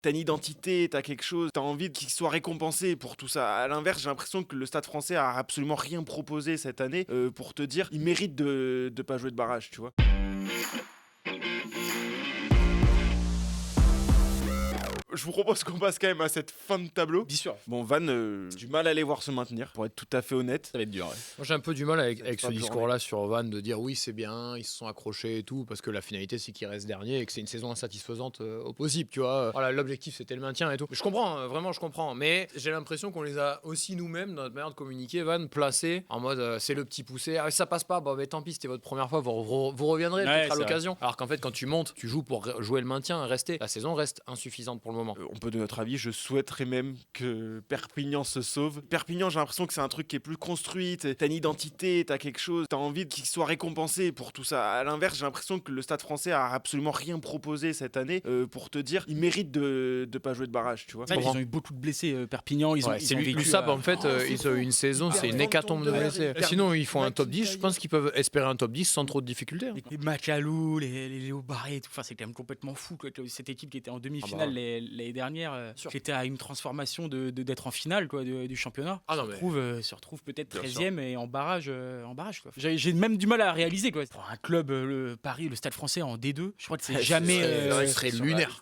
T'as une identité, t'as quelque chose, t'as envie qu'il soit récompensé pour tout ça. À l'inverse, j'ai l'impression que le Stade français a absolument rien proposé cette année pour te dire, il mérite de pas jouer de barrage, tu vois. Je vous propose qu'on passe quand même à cette fin de tableau. Bien sûr. Bon, Van, j'ai du mal à les voir se maintenir, pour être tout à fait honnête. Ça va être dur. Ouais. Moi, j'ai un peu du mal avec pas ce de discours-là sur Van de dire oui, c'est bien, ils se sont accrochés et tout, parce que la finalité, c'est qu'ils restent derniers et que c'est une saison insatisfaisante au possible, tu vois. Voilà, l'objectif, c'était le maintien et tout. Je comprends, vraiment, je comprends. Mais j'ai l'impression qu'on les a aussi nous-mêmes, dans notre manière de communiquer, Van, placés en mode c'est le petit poussé. Ah, ça passe pas, bon, mais tant pis, c'était votre première fois, vous reviendrez peut-être à l'occasion. Alors qu'en fait, quand tu montes, tu joues pour jouer le maintien, rester. La saison reste insuffisante pour le moment. On peut donner notre avis, je souhaiterais même que Perpignan se sauve. Perpignan, j'ai l'impression que c'est un truc qui est plus construit, t'as une identité, t'as quelque chose, t'as envie qu'il soit récompensé pour tout ça. À l'inverse, j'ai l'impression que le Stade français a absolument rien proposé cette année pour te dire, il mérite de pas jouer de barrage, tu vois. Ils ont eu beaucoup de blessés, Perpignan. Ils ont vécu l'USAP, en fait, ils ont eu une saison, c'est une hécatombe de blessés. Sinon, ils font un top 10, je pense qu'ils peuvent espérer un top 10 sans trop de difficultés. Les Macalou, les Léo Barré, tout. Enfin, c'est quand même complètement fou. Quoi. Cette équipe qui était en demi-finale l'année dernière, qui était à une transformation d'être en finale quoi, du championnat, se retrouve peut-être 13e et en barrage. Quoi. J'ai même du mal à réaliser. Quoi. Pour un club, Paris, le Stade français en D2, je crois que c'est jamais... Ce serait lunaire.